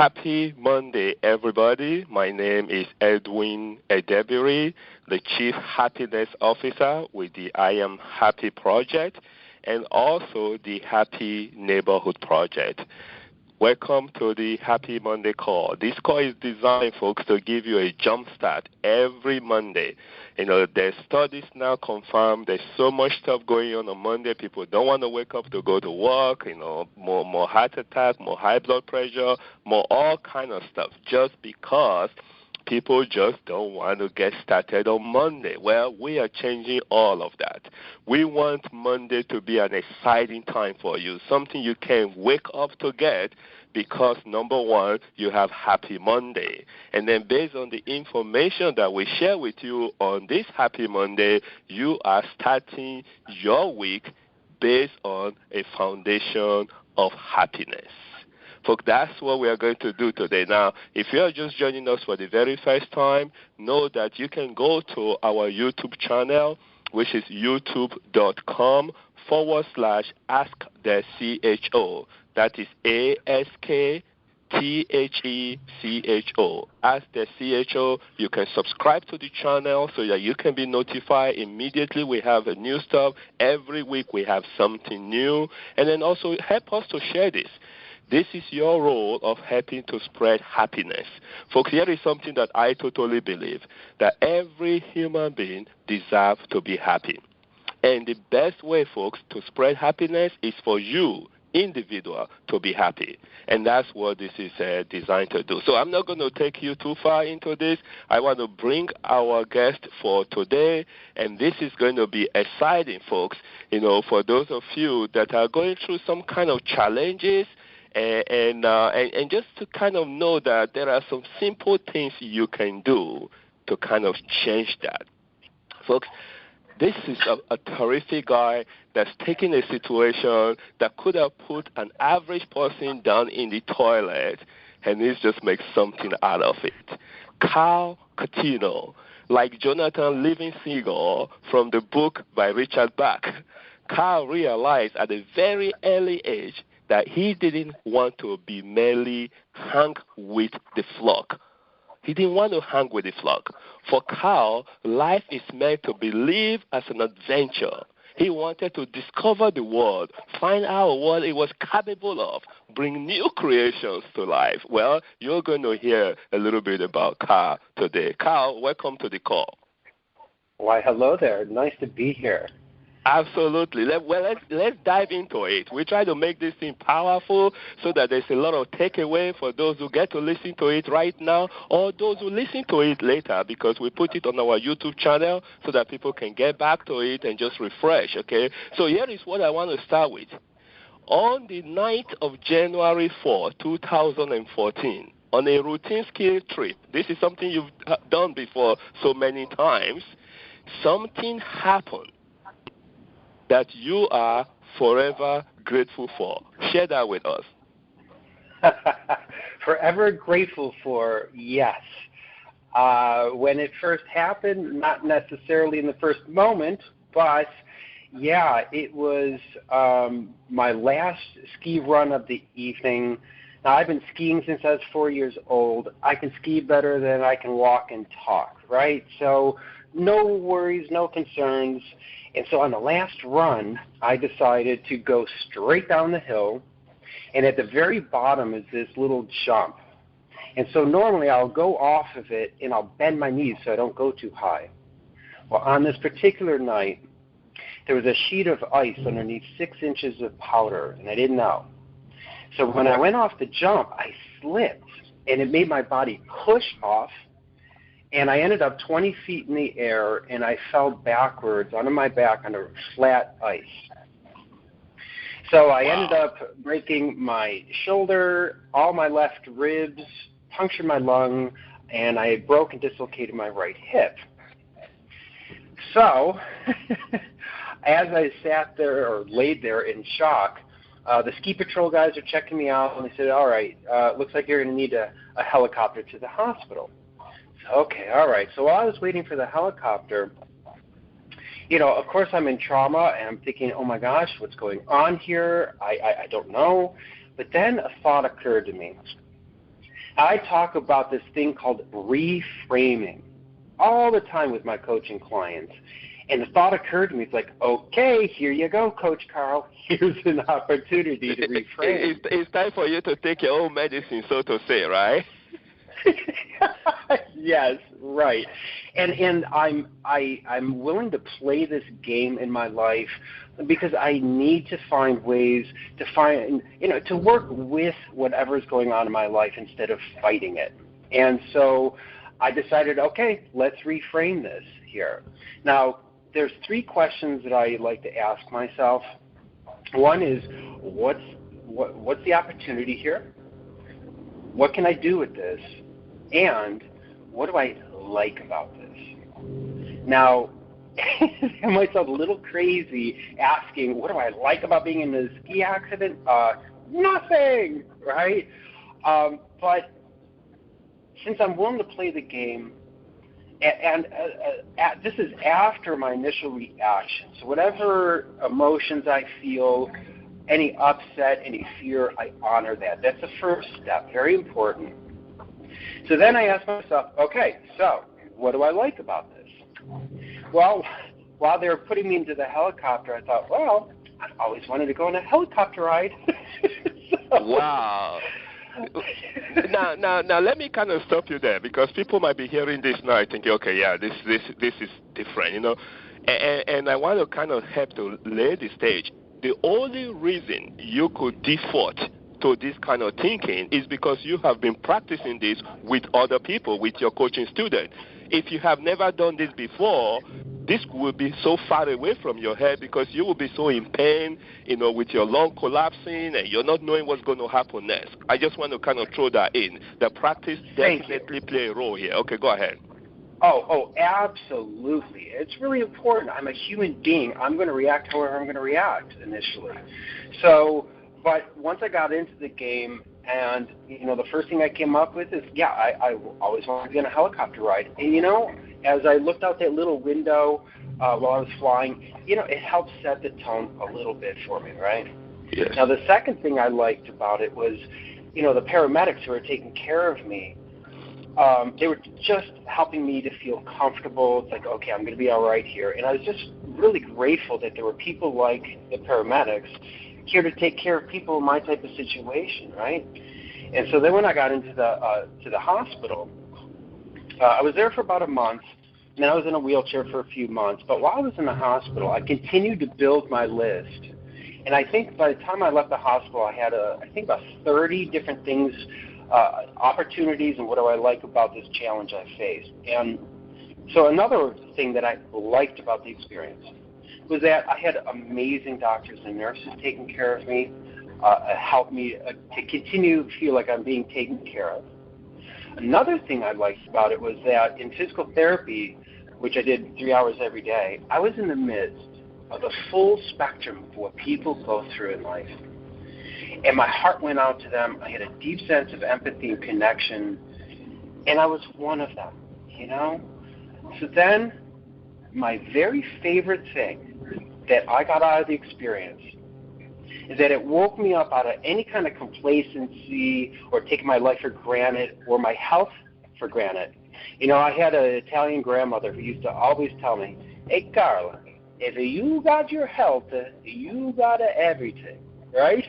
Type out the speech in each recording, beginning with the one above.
Happy Monday, everybody. My name is Edwin Edebiri, the Chief Happiness Officer with the I Am Happy Project and also the Happy Neighborhood Project. Welcome to the Happy Monday call. This call is designed, folks, to give you a jump start every Monday. You know, there's studies now confirmed there's so much stuff going on Monday. People don't want to wake up to go to work, more heart attack, more high blood pressure, more all kind of stuff just because people just don't want to get started on Monday. Well, we are changing all of that. We want Monday to be an exciting time for you, something you can wake up to get because, number one, you have Happy Monday. And then based on the information that we share with you on this Happy Monday, you are starting your week based on a foundation of happiness. Folks, that's what we are going to do today. Now, if you are just joining us for the very first time, know that you can go to our YouTube channel, which is youtube.com/AskTheCHO. That is AskTheCHO. Ask the CHO. You can subscribe to the channel so that you can be notified immediately. We have a new stuff. Every week we have something new. And then also help us to share this. This is your role of helping to spread happiness. Folks, here is something that I totally believe, that every human being deserves to be happy. And the best way, folks, to spread happiness is for you, individual, to be happy. And that's what this is designed to do. So I'm not going to take you too far into this. I want to bring our guest for today, and this is going to be exciting, folks, for those of you that are going through some kind of challenges, and just to kind of know that there are some simple things you can do to kind of change that. Folks, this is a terrific guy that's taking a situation that could have put an average person down in the toilet, and he's just make something out of it. Carl Catino, like Jonathan Livingston from the book by Richard Bach, Carl realized at a very early age that he didn't want to be merely hang with the flock. He didn't want to hang with the flock. For Carl, life is meant to be lived as an adventure. He wanted to discover the world, find out what it was capable of, bring new creations to life. Well, you're going to hear a little bit about Carl today. Carl, welcome to the call. Why, hello there. Nice to be here. Absolutely. Let's dive into it. We try to make this thing powerful so that there's a lot of takeaway for those who get to listen to it right now or those who listen to it later, because we put it on our YouTube channel so that people can get back to it and just refresh, okay? So here is what I want to start with. On the 9th of January 4, 2014, on a routine skill trip, this is something you've done before so many times, something happened that you are forever grateful for. Share that with us. Forever grateful for, yes. When it first happened, not necessarily in the first moment, but yeah, it was my last ski run of the evening. Now, I've been skiing since I was 4 years old. I can ski better than I can walk and talk, right? So no worries, no concerns. And so on the last run, I decided to go straight down the hill, and at the very bottom is this little jump. And so normally I'll go off of it, and I'll bend my knees so I don't go too high. Well, on this particular night, there was a sheet of ice underneath 6 inches of powder, and I didn't know. So when I went off the jump, I slipped, and it made my body push off, and I ended up 20 feet in the air, and I fell backwards onto my back on flat ice. So I ended up breaking my shoulder, all my left ribs, punctured my lung, and I broke and dislocated my right hip. So as I sat there or laid there in shock, the ski patrol guys are checking me out, and they said, all right, looks like you're going to need a helicopter to the hospital. Okay, all right. So while I was waiting for the helicopter, of course I'm in trauma, and I'm thinking, oh my gosh, what's going on here? I don't know. But then a thought occurred to me. I talk about this thing called reframing all the time with my coaching clients. And the thought occurred to me, it's like, okay, here you go, Coach Carl. Here's an opportunity to reframe. It's time for you to take your own medicine, so to say, right? Yes, right. And I'm willing to play this game in my life because I need to find ways to work with whatever's going on in my life instead of fighting it. And so I decided, okay, let's reframe this here. Now, there's 3 questions that I like to ask myself. One is, what's the opportunity here? What can I do with this? And what do I like about this? Now, it might sound a little crazy asking, what do I like about being in a ski accident? Nothing, right? But since I'm willing to play the game, and this is after my initial reaction. So whatever emotions I feel, any upset, any fear, I honor that. That's the first step, very important. So then I ask myself, okay, so what do I like about this? Well, while they were putting me into the helicopter, I thought, well, I've always wanted to go on a helicopter ride. Wow. Now, let me kind of stop you there, because people might be hearing this now and thinking, okay, yeah, this is different, and I want to kind of help to lay the stage. The only reason you could default to this kind of thinking is because you have been practicing this with other people, with your coaching students. If you have never done this before, this will be so far away from your head because you will be so in pain, with your lung collapsing and you're not knowing what's going to happen next. I just want to kind of throw that in. The practice definitely play a role here. Okay, go ahead. Oh, absolutely. It's really important. I'm a human being. I'm going to react however I'm going to react initially. So, but once I got into the game, and the first thing I came up with is, I always wanted to be on a helicopter ride. And as I looked out that little window while I was flying, it helped set the tone a little bit for me, right? Yes. Now the second thing I liked about it was, the paramedics who were taking care of me. They were just helping me to feel comfortable. It's like, okay, I'm going to be all right here. And I was just really grateful that there were people like the paramedics here to take care of people in my type of situation, right? And so then when I got into to the hospital, I was there for about a month, and then I was in a wheelchair for a few months. But while I was in the hospital, I continued to build my list. And I think by the time I left the hospital, I had about 30 different things, opportunities, and what do I like about this challenge I faced. And so another thing that I liked about the experience was that I had amazing doctors and nurses taking care of me, helped me to continue to feel like I'm being taken care of. Another thing I liked about it was that in physical therapy, which I did 3 hours every day, I was in the midst of the full spectrum of what people go through in life. And my heart went out to them. I had a deep sense of empathy and connection, and I was one of them, So then my very favorite thing that I got out of the experience is that it woke me up out of any kind of complacency or taking my life for granted or my health for granted. I had an Italian grandmother who used to always tell me, hey, Carla, if you got your health, you got everything, right?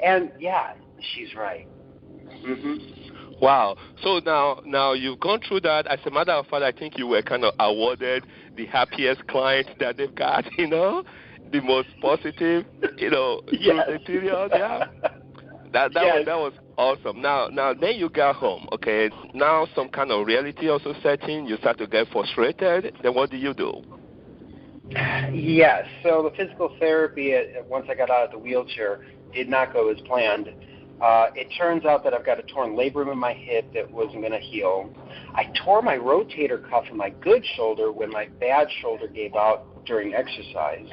And, yeah, she's right. Mm-hmm. Wow. So now you've gone through that. As a matter of fact, I think you were kind of awarded the happiest client that they've got, the most positive, Yes. through the period. Yeah. That was awesome. Now then you got home. Okay. Now some kind of reality also set in. You start to get frustrated. Then what do you do? Yes. So the physical therapy, once I got out of the wheelchair, did not go as planned. It turns out that I've got a torn labrum in my hip that wasn't going to heal. I tore my rotator cuff in my good shoulder when my bad shoulder gave out during exercise.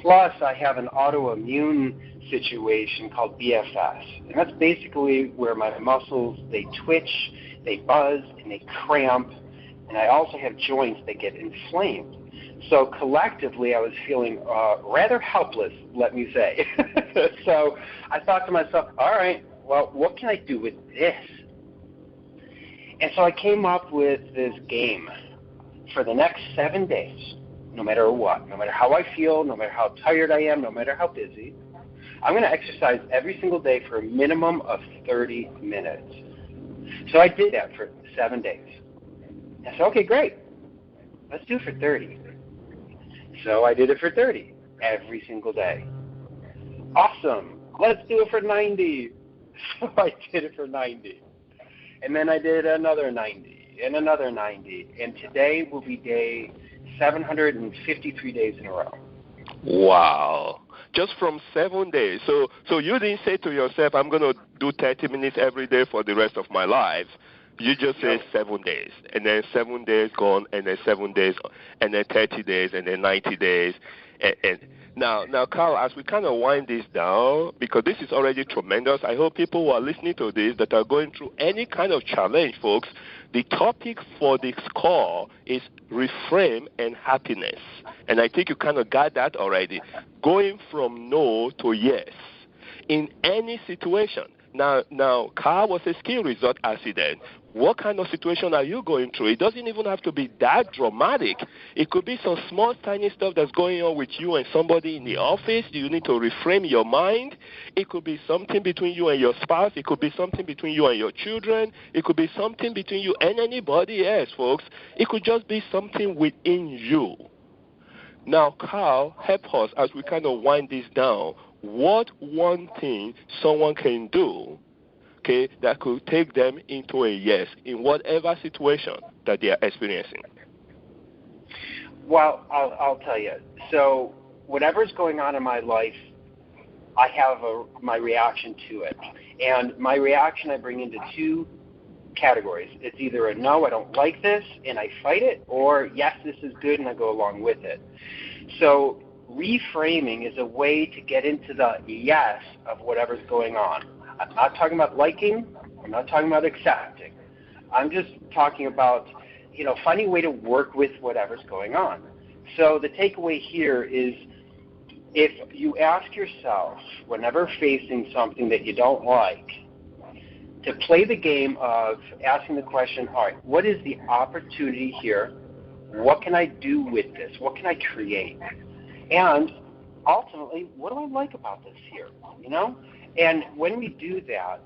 Plus, I have an autoimmune situation called BFS. And that's basically where my muscles, they twitch, they buzz, and they cramp. And I also have joints that get inflamed. So collectively, I was feeling rather helpless, let me say. So I thought to myself, all right, well, what can I do with this? And so I came up with this game for the next 7 days, no matter what, no matter how I feel, no matter how tired I am, no matter how busy. I'm going to exercise every single day for a minimum of 30 minutes. So I did that for 7 days. I said, okay, great. Let's do it for 30. So I did it for 30 every single day. Awesome. Let's do it for 90. So I did it for 90. And then I did another 90 and another 90. And today will be day 753 days in a row. Wow. Just from 7 days. So you didn't say to yourself, I'm going to do 30 minutes every day for the rest of my life. You just say 7 days, and then 7 days gone, and then 7 days, and then 30 days, and then 90 days. And now, Carl, as we kind of wind this down, because this is already tremendous, I hope people who are listening to this that are going through any kind of challenge, folks, the topic for this call is reframe and happiness. And I think you kind of got that already. Going from no to yes in any situation. Now, Carl was a ski resort accident. What kind of situation are you going through? It doesn't even have to be that dramatic. It could be some small, tiny stuff that's going on with you and somebody in the office. You need to reframe your mind. It could be something between you and your spouse. It could be something between you and your children. It could be something between you and anybody else, folks. It could just be something within you. Now, Carl, help us as we kind of wind this down. What one thing someone can do, okay, that could take them into a yes in whatever situation that they are experiencing? Well, I'll tell you. So whatever's going on in my life, I have my reaction to it. And my reaction I bring into two categories. It's either a no, I don't like this, and I fight it, or yes, this is good, and I go along with it. So reframing is a way to get into the yes of whatever's going on. I'm not talking about liking. I'm not talking about accepting. I'm just talking about, finding a way to work with whatever's going on. So the takeaway here is, if you ask yourself, whenever facing something that you don't like, to play the game of asking the question, all right, what is the opportunity here? What can I do with this? What can I create? And ultimately, what do I like about this here? And when we do that,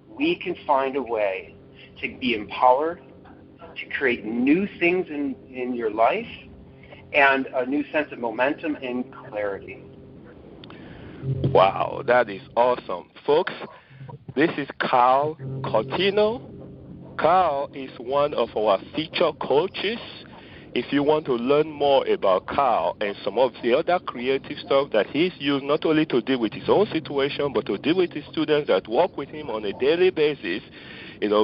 we can find a way to be empowered, to create new things in your life, and a new sense of momentum and clarity. Wow, that is awesome. Folks, this is Carl Cortino. Carl is one of our feature coaches. If you want to learn more about Carl and some of the other creative stuff that he's used not only to deal with his own situation, but to deal with his students that work with him on a daily basis,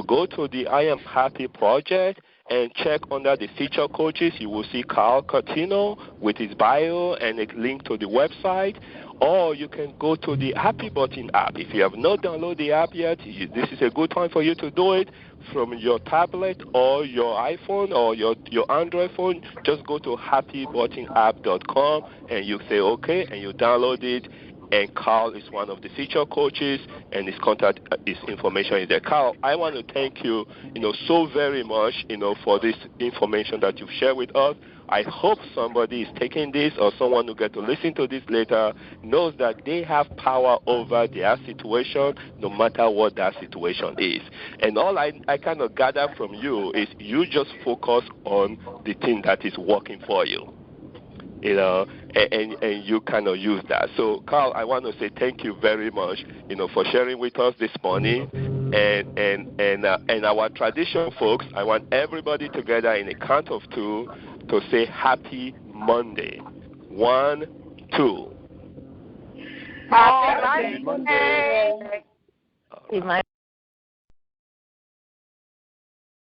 go to the I Am Happy project and check under the feature coaches. You will see Carl Cortino with his bio and a link to the website. Or you can go to the Happy Button app. If you have not downloaded the app yet, this is a good time for you to do it from your tablet or your iPhone or your Android phone. Just go to happybuttonapp.com and you say okay, and you download it. And Carl is one of the feature coaches, and his contact, his information is there. Carl, I want to thank you, so very much, for this information that you've shared with us. I hope somebody is taking this, or someone who get to listen to this later knows that they have power over their situation, no matter what that situation is. And all I kind of gather from you is you just focus on the thing that is working for you. And you kind of use that. So, Carl, I want to say thank you very much, for sharing with us this morning. And our tradition, folks, I want everybody together in a count of two to say Happy Monday. 1, 2. Happy Monday.